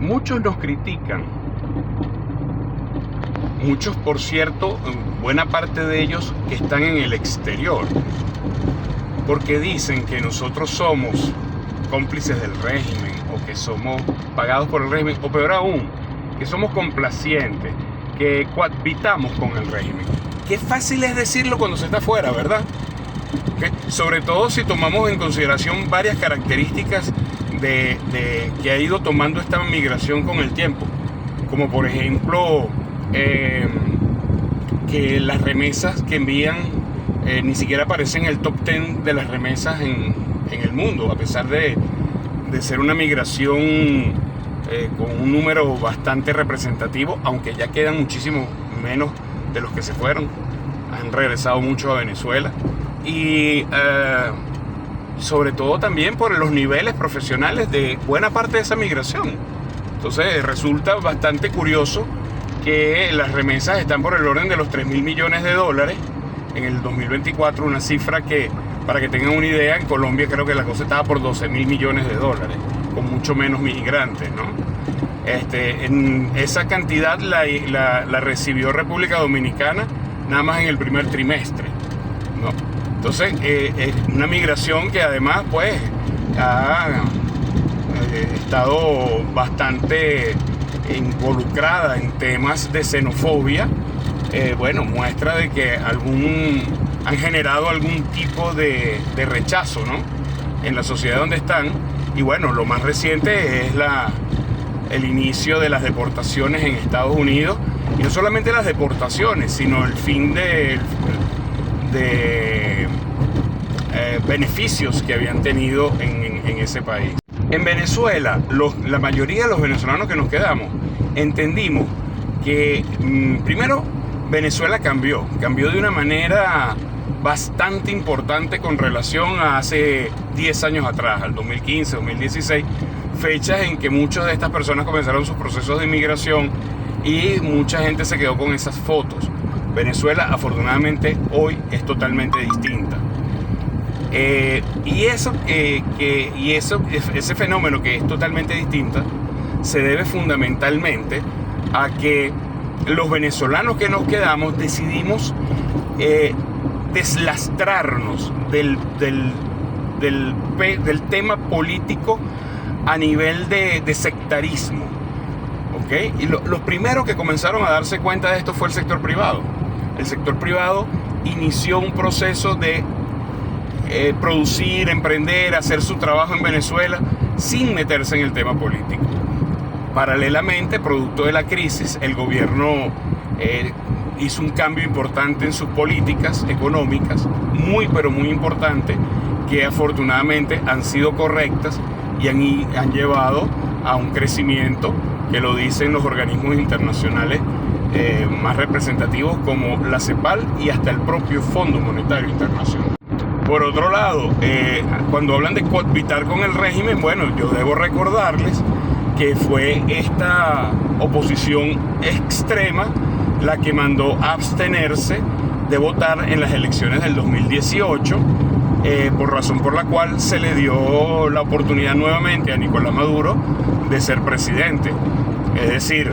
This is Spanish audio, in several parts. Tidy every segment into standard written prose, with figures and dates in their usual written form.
Muchos nos critican, muchos, por cierto, buena parte de ellos que están en el exterior, porque dicen que nosotros somos cómplices del régimen o que somos pagados por el régimen, o peor aún, que somos complacientes, que cohabitamos con el régimen. Qué fácil es decirlo cuando se está afuera, ¿verdad? Sobre todo si tomamos en consideración varias características que ha ido tomando esta migración con el tiempo, como por ejemplo que las remesas que envían ni siquiera aparecen en el top 10 de las remesas en el mundo, a pesar de ser una migración con un número bastante representativo, aunque ya quedan muchísimo menos de los que se fueron. Han regresado muchos a Venezuela y sobre todo también por los niveles profesionales de buena parte de esa migración. Entonces resulta bastante curioso que las remesas están por el orden de los 3.000 millones de dólares en el 2024, una cifra que, para que tengan una idea, en Colombia creo que la cosa estaba por 12.000 millones de dólares, con mucho menos migrantes, ¿no? En esa cantidad la recibió República Dominicana nada más en el primer trimestre, ¿no? Entonces es una migración que además pues ha estado bastante involucrada en temas de xenofobia. Muestra de que han generado algún tipo de rechazo, ¿no?, en la sociedad donde están. Y bueno, lo más reciente es el inicio de las deportaciones en Estados Unidos, y no solamente las deportaciones, sino el fin de beneficios que habían tenido en ese país. En Venezuela, la mayoría de los venezolanos que nos quedamos entendimos que primero Venezuela cambió de una manera bastante importante con relación a hace 10 años atrás, al 2015, 2016, fechas en que muchas de estas personas comenzaron sus procesos de inmigración y mucha gente se quedó con esas fotos. Venezuela, afortunadamente, hoy es totalmente distinta. Ese fenómeno que es totalmente distinta se debe fundamentalmente a que los venezolanos que nos quedamos decidimos deslastrarnos del tema político a nivel de sectarismo, ¿ok? Y los primeros que comenzaron a darse cuenta de esto fue el sector privado. El sector privado inició un proceso de producir, emprender, hacer su trabajo en Venezuela sin meterse en el tema político. Paralelamente, producto de la crisis, el gobierno hizo un cambio importante en sus políticas económicas, pero muy importante, que afortunadamente han sido correctas y han llevado a un crecimiento que lo dicen los organismos internacionales más representativos como la CEPAL y hasta el propio Fondo Monetario Internacional. Por otro lado, cuando hablan de cohabitar con el régimen, bueno, yo debo recordarles que fue esta oposición extrema la que mandó a abstenerse de votar en las elecciones del 2018, por razón por la cual se le dio la oportunidad nuevamente a Nicolás Maduro de ser presidente. Es decir,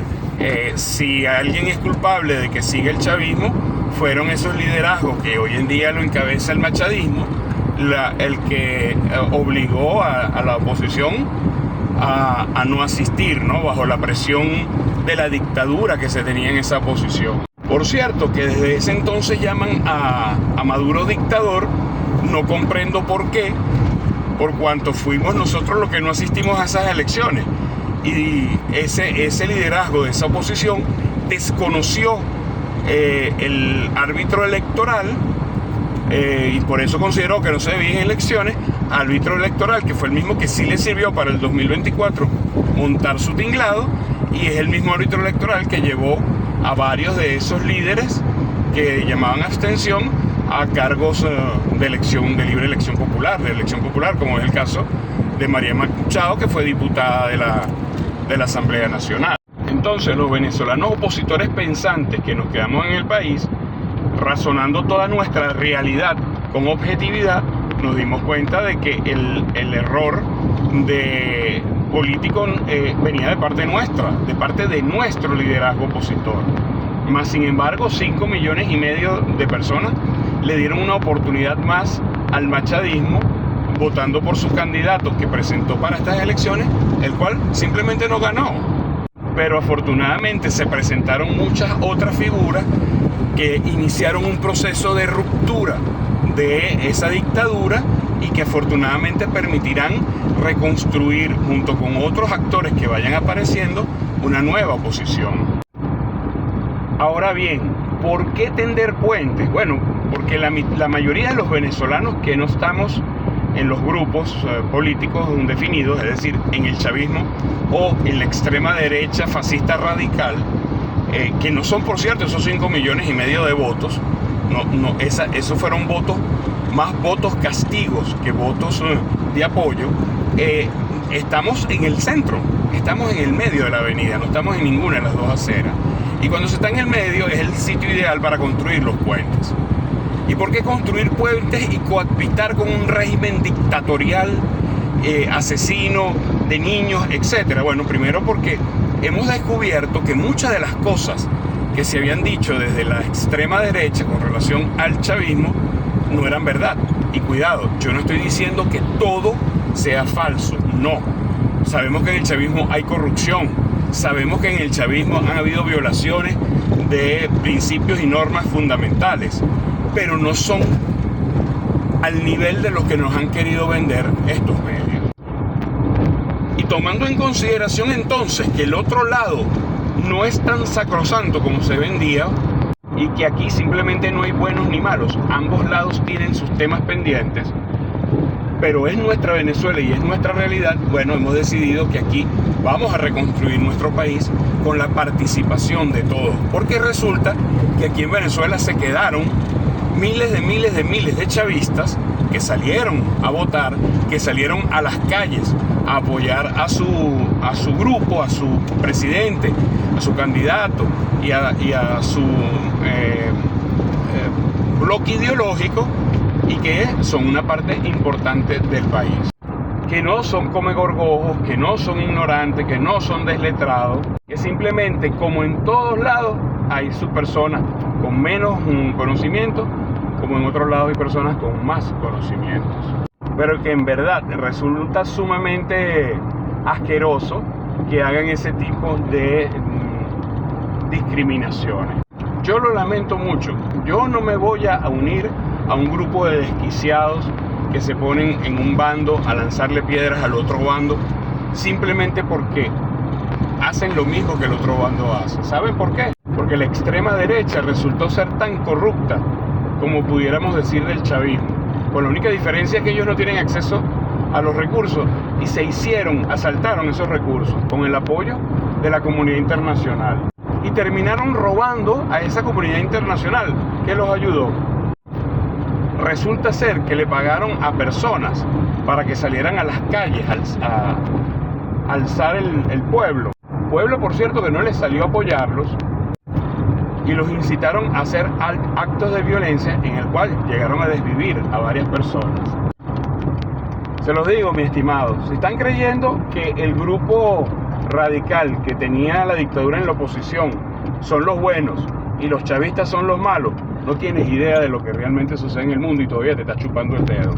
si alguien es culpable de que siga el chavismo, fueron esos liderazgos que hoy en día lo encabeza el machadismo, el que obligó a la oposición a no asistir, ¿no?, bajo la presión de la dictadura que se tenía en esa posición. Por cierto, que desde ese entonces llaman a Maduro dictador. No comprendo por qué, por cuanto fuimos nosotros los que no asistimos a esas elecciones. Y ese liderazgo de esa oposición desconoció el árbitro electoral, y por eso consideró que no se debían elecciones. Árbitro electoral que fue el mismo que sí le sirvió para el 2024 montar su tinglado, y es el mismo árbitro electoral que llevó a varios de esos líderes que llamaban abstención a cargos de libre elección popular, como es el caso de María Machado, que fue diputada de la Asamblea Nacional. Entonces, los venezolanos opositores pensantes que nos quedamos en el país, razonando toda nuestra realidad con objetividad, nos dimos cuenta de que el error de político venía de parte nuestra, de parte de nuestro liderazgo opositor. Más sin embargo, 5,5 millones de personas le dieron una oportunidad más al machadismo, votando por su candidato que presentó para estas elecciones, el cual simplemente no ganó. Pero afortunadamente se presentaron muchas otras figuras que iniciaron un proceso de ruptura de esa dictadura y que afortunadamente permitirán reconstruir, junto con otros actores que vayan apareciendo, una nueva oposición. Ahora bien, ¿por qué tender puentes? Bueno, porque la mayoría de los venezolanos que no estamos en los grupos políticos definidos, es decir, en el chavismo o en la extrema derecha fascista radical, que no son, por cierto, esos 5,5 millones de votos, esos fueron votos, más votos castigos que votos de apoyo. Estamos en el centro, estamos en el medio de la avenida, no estamos en ninguna de las dos aceras. Y cuando se está en el medio es el sitio ideal para construir los puentes. ¿Y por qué construir puentes y cohabitar con un régimen dictatorial, asesino de niños, etcétera? Bueno, primero porque hemos descubierto que muchas de las cosas que se habían dicho desde la extrema derecha con relación al chavismo no eran verdad. Y cuidado, yo no estoy diciendo que todo sea falso, no. Sabemos que en el chavismo hay corrupción, sabemos que en el chavismo han habido violaciones de principios y normas fundamentales, pero no son al nivel de los que nos han querido vender estos medios. Y tomando en consideración entonces que el otro lado no es tan sacrosanto como se vendía, y que aquí simplemente no hay buenos ni malos, ambos lados tienen sus temas pendientes, pero es nuestra Venezuela y es nuestra realidad, bueno, hemos decidido que aquí vamos a reconstruir nuestro país con la participación de todos, porque resulta que aquí en Venezuela se quedaron miles de chavistas que salieron a votar, que salieron a las calles a apoyar a su grupo, a su presidente, a su candidato y a su bloque ideológico, y que son una parte importante del país, que no son comegorgojos, que no son ignorantes, que no son desletrados, que simplemente, como en todos lados, hay sus personas con menos conocimiento, como en otros lados hay personas con más conocimientos. Pero que en verdad resulta sumamente asqueroso que hagan ese tipo de discriminaciones. Yo lo lamento mucho. Yo no me voy a unir a un grupo de desquiciados que se ponen en un bando a lanzarle piedras al otro bando simplemente porque hacen lo mismo que el otro bando hace. ¿Saben por qué? Porque la extrema derecha resultó ser tan corrupta como pudiéramos decir del chavismo, con la única diferencia es que ellos no tienen acceso a los recursos y asaltaron esos recursos con el apoyo de la comunidad internacional y terminaron robando a esa comunidad internacional que los ayudó. Resulta ser que le pagaron a personas para que salieran a las calles a alzar el pueblo, por cierto que no les salió a apoyarlos, y los incitaron a hacer actos de violencia en el cual llegaron a desvivir a varias personas. Se los digo, mis estimados, si están creyendo que el grupo radical que tenía la dictadura en la oposición son los buenos y los chavistas son los malos, no tienes idea de lo que realmente sucede en el mundo y todavía te estás chupando el dedo.